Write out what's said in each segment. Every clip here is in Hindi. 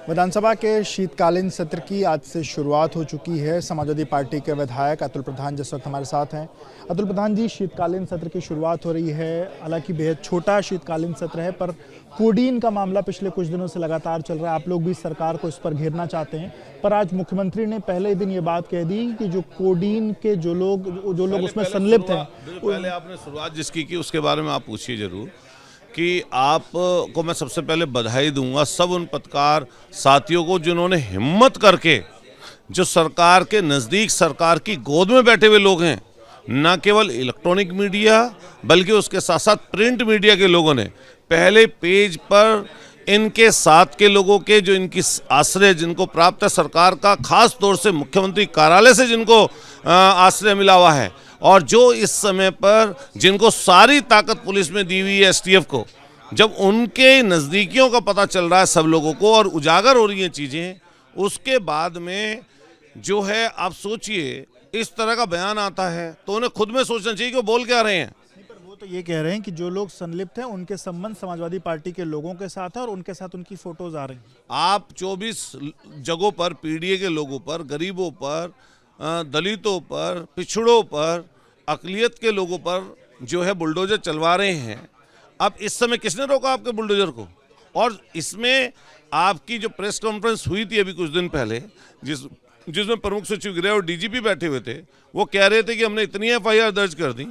विधानसभा के शीतकालीन सत्र की आज से शुरुआत हो चुकी है। समाजवादी पार्टी के विधायक अतुल प्रधान जिस वक्त हमारे साथ हैं। अतुल प्रधान जी, शीतकालीन सत्र की शुरुआत हो रही है। हालांकि बेहद छोटा शीतकालीन सत्र है, पर कोडीन का मामला पिछले कुछ दिनों से लगातार चल रहा है। आप लोग भी सरकार को इस पर घेरना चाहते हैं, पर आज मुख्यमंत्री ने पहले दिन ये बात कह दी कि जो कोडीन के जो लोग उसमें संलिप्त हैं। पहले आपने शुरुआत जिसकी की उसके बारे में आप पूछिए जरूर कि आपको मैं सबसे पहले बधाई दूंगा सब उन पत्रकार साथियों को जिन्होंने हिम्मत करके, जो सरकार के नज़दीक सरकार की गोद में बैठे हुए लोग हैं, न केवल इलेक्ट्रॉनिक मीडिया बल्कि उसके साथ साथ प्रिंट मीडिया के लोगों ने पहले पेज पर इनके साथ के लोगों के जो इनकी आश्रय जिनको प्राप्त है सरकार का, खास तौर से मुख्यमंत्री कार्यालय से जिनको आश्रय मिला हुआ है, और जो इस समय पर जिनको सारी ताकत पुलिस में दी हुई है एसटीएफ को, जब उनके नज़दीकियों का पता चल रहा है सब लोगों को और उजागर हो रही हैं चीज़ें, उसके बाद में जो है आप सोचिए इस तरह का बयान आता है तो उन्हें खुद में सोचना चाहिए कि वो बोल क्या रहे हैं। वो तो ये कह रहे हैं कि जो लोग संलिप्त हैं उनके संबंध समाजवादी पार्टी के लोगों के साथ है और उनके साथ उनकी फोटोज आ रही हैं। आप 24 जगहों पर पीडीए के लोगों पर, गरीबों पर, दलितों पर, पिछड़ों पर, अकलियत के लोगों पर जो है बुलडोजर चलवा रहे हैं। अब इस समय किसने रोका आपके बुलडोजर को? और इसमें आपकी जो प्रेस कॉन्फ्रेंस हुई थी अभी कुछ दिन पहले, जिसमें प्रमुख सचिव गृह और डीजीपी बैठे हुए थे, वो कह रहे थे कि हमने इतनी एफआईआर दर्ज कर दी,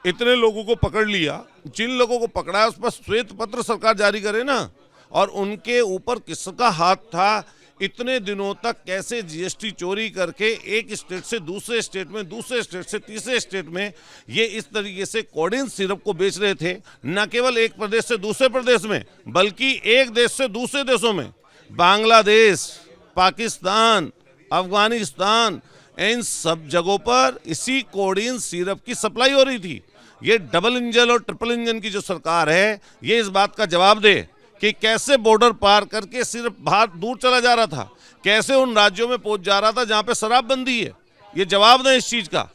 इतने लोगों को पकड़ लिया, जिन लोगों को पकड़ा है उस पर श्वेत पत्र सरकार जारी करे ना, और उनके ऊपर किसका हाथ था, इतने दिनों तक कैसे जीएसटी चोरी करके एक स्टेट से दूसरे स्टेट में, दूसरे स्टेट से तीसरे स्टेट में ये इस तरीके से कोडीन सिरप को बेच रहे थे, न केवल एक प्रदेश से दूसरे प्रदेश में बल्कि एक देश से दूसरे देशों में, बांग्लादेश, पाकिस्तान, अफगानिस्तान, इन सब जगहों पर इसी कोडीन सिरप की सप्लाई हो रही थी। ये डबल इंजन और ट्रिपल इंजन की जो सरकार है, ये इस बात का जवाब दे कि कैसे बॉर्डर पार करके सिर्फ बाहर दूर चला जा रहा था, कैसे उन राज्यों में पहुंच जा रहा था जहां पे शराबबंदी है। ये जवाब दें इस चीज का।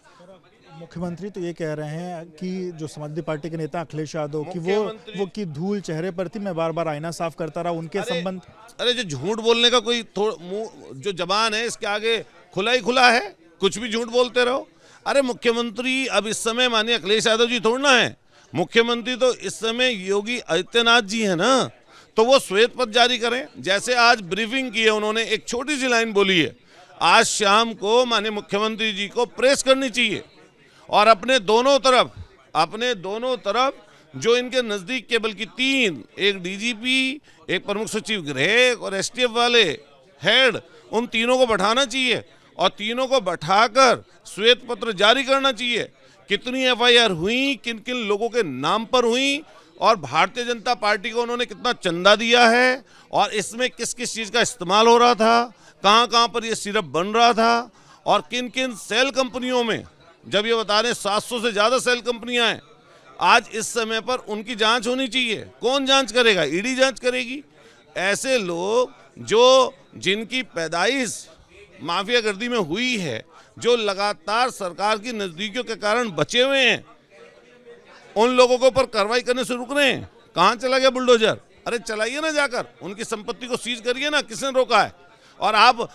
मुख्यमंत्री तो ये कह रहे हैं कि जो समाजवादी पार्टी के नेता अखिलेश यादव की वो की धूल चेहरे पर थी, मैं बार बार आईना साफ करता रहा, उनके संबंध। अरे जो झूठ बोलने का कोई मुंह जो जबान है इसके आगे खुला ही खुला है, कुछ भी झूठ बोलते रहो। अरे मुख्यमंत्री अब इस समय माननीय अखिलेश यादव जी थोड़ा ना है, मुख्यमंत्री तो इस समय योगी आदित्यनाथ जी है ना, तो वो श्वेत पत्र जारी करें। जैसे आज ब्रीफिंग की है उन्होंने, एक छोटी सी लाइन बोली है, आज शाम को माननीय मुख्यमंत्री जी को प्रेस करनी चाहिए और अपने दोनों तरफ जो इनके नज़दीक के बल्कि 3, एक डीजीपी, एक प्रमुख सचिव गृह और एसटीएफ वाले हेड, उन तीनों को बैठाना चाहिए और तीनों को बैठाकर श्वेत पत्र जारी करना चाहिए। कितनी एफआईआर हुई, किन किन लोगों के नाम पर हुई और भारतीय जनता पार्टी को उन्होंने कितना चंदा दिया है और इसमें किस किस चीज़ का इस्तेमाल हो रहा था, कहाँ कहाँ पर ये सिरप बन रहा था और किन किन सेल कंपनियों में, जब ये बता रहे 700 से ज़्यादा सेल कंपनियां हैं, आज इस समय पर उनकी जांच होनी चाहिए। कौन जांच करेगा? ईडी जांच करेगी। ऐसे लोग जो जिनकी पैदाइश माफिया गर्दी में हुई है, जो लगातार सरकार की नज़दीकियों के कारण बचे हुए हैं, उन लोगों के ऊपर कार्रवाई करने से रुक रहे हैं। कहाँ चला गया बुलडोजर? अरे चलाइए ना, जाकर उनकी संपत्ति को सीज करिए ना, किसने रोका है? और आप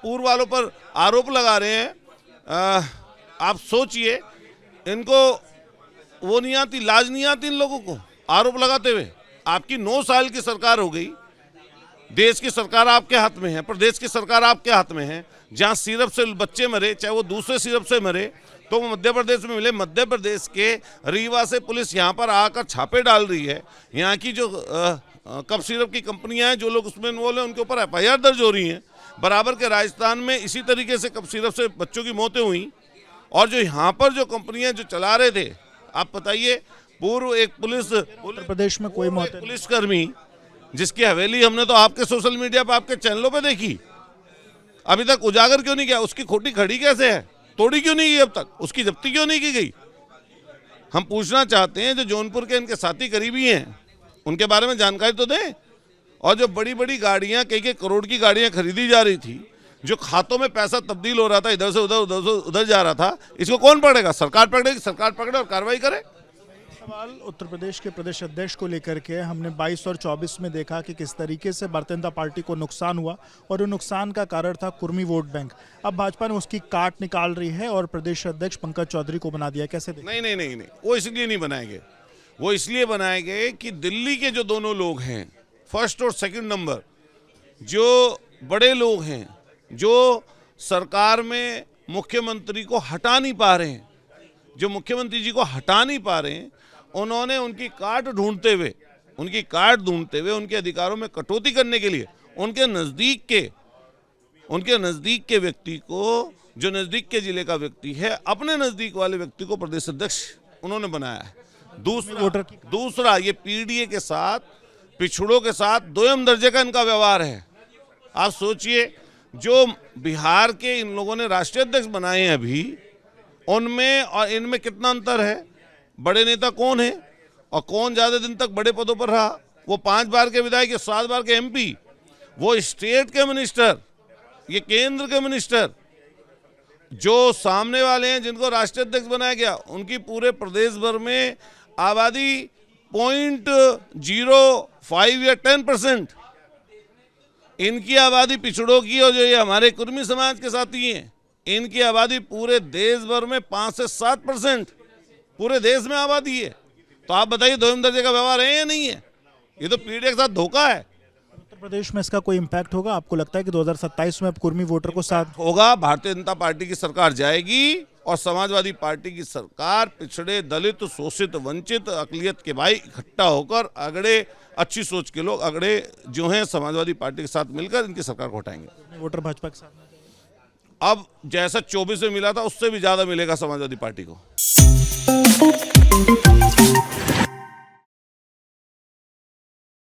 पूर्व वालों पर आरोप लगा रहे हैं। आप सोचिए, इनको वो नहीं आती, लाज नहीं आती इन लोगों को आरोप लगाते हुए। आपकी 9 साल की सरकार हो गई, देश की सरकार आपके हाथ में है, प्रदेश की सरकार आपके हाथ में है। जहां सिरप से बच्चे मरे, चाहे वो दूसरे सिरप से मरे, तो वो मध्य प्रदेश में मिले। मध्य प्रदेश के रीवा से पुलिस यहाँ पर आकर छापे डाल रही है। यहाँ की जो कप सिरप की कंपनियां हैं, जो लोग उसमें इन्वॉल्व हैं, उनके ऊपर एफआईआर दर्ज हो रही हैं। बराबर के राजस्थान में इसी तरीके से कप सिरप से बच्चों की मौतें हुई। और जो यहाँ पर जो कंपनियां जो चला रहे थे, आप बताइए, पूर्व एक उत्तर प्रदेश में कोई मौत, पुलिसकर्मी जिसकी हवेली हमने तो आपके सोशल मीडिया पर, आपके चैनलों पे देखी, अभी तक उजागर क्यों नहीं किया? उसकी खोटी खड़ी कैसे है? तोड़ी क्यों नहीं गई अब तक? उसकी जब्ती क्यों नहीं की गई? हम पूछना चाहते हैं, जो जौनपुर के इनके साथी करीबी हैं उनके बारे में जानकारी तो दें। और जो बड़ी बड़ी गाड़ियां, कई करोड़ की गाड़ियां खरीदी जा रही थी, जो खातों में पैसा तब्दील हो रहा था, इधर से उधर, उधर से उधर जा रहा था, इसको कौन पकड़ेगा? सरकार पकड़ेगी। सरकार पकड़े और कार्रवाई करे। सवाल उत्तर प्रदेश के प्रदेश अध्यक्ष को लेकर के हमने 22 और 24 में देखा कि किस तरीके से भारतीय जनता पार्टी को नुकसान हुआ और वो नुकसान का कारण था कुर्मी वोट बैंक। अब भाजपा ने उसकी काट निकाल रही है और प्रदेश अध्यक्ष पंकज चौधरी को बना दिया, कैसे देखें? नहीं, वो इसलिए नहीं बनाएंगे। वो इसलिए बनाएंगे कि दिल्ली के जो दोनों लोग हैं, फर्स्ट और सेकंड नंबर, जो बड़े लोग हैं, जो सरकार में मुख्यमंत्री को हटा नहीं पा रहे हैं, जो मुख्यमंत्री जी को हटा नहीं पा रहे हैं, उन्होंने उनकी काट ढूंढते हुए उनके अधिकारों में कटौती करने के लिए उनके नज़दीक के व्यक्ति को, जो नज़दीक के जिले का व्यक्ति है, अपने नज़दीक वाले व्यक्ति को प्रदेश अध्यक्ष उन्होंने बनाया है। दूसरा ये पीडीए के साथ, पिछड़ों के साथ दोयम दर्जे का इनका व्यवहार है। आप सोचिए, जो बिहार के इन लोगों ने राष्ट्रीय अध्यक्ष बनाए हैं अभी, उनमें और इनमें कितना अंतर है? बड़े नेता कौन है और कौन ज्यादा दिन तक बड़े पदों पर रहा? वो 5 बार के विधायक, 7 बार के एमपी, वो स्टेट के मिनिस्टर, ये केंद्र के मिनिस्टर। जो सामने वाले हैं जिनको राष्ट्रीय अध्यक्ष बनाया गया, उनकी पूरे प्रदेश भर में आबादी 0.05 या 10%। इनकी आबादी पिछड़ों की, और जो ये हमारे कुर्मी समाज के साथी हैं, इनकी आबादी पूरे देश भर में 5 से 7% पूरे देश में आबादी है। तो आप बताइए, दोयम दर्जे का व्यवहार है या नहीं है? ये तो पीढ़ी के साथ धोखा है। उत्तर प्रदेश में इसका कोई इम्पैक्ट होगा? आपको लगता है कि 2027 में अब कुर्मी वोटर को साथ होगा? भारतीय जनता पार्टी की सरकार जाएगी और समाजवादी पार्टी की सरकार पिछड़े, दलित, शोषित, वंचित, अकलियत के भाई इकट्ठा होकर अगड़े, अच्छी सोच के लोग अगड़े जो हैं, समाजवादी पार्टी के साथ मिलकर इनकी सरकार को हटाएंगे। वोटर भाजपा के साथ अब जैसा 24 में मिला था, उससे भी ज्यादा मिलेगा समाजवादी पार्टी को।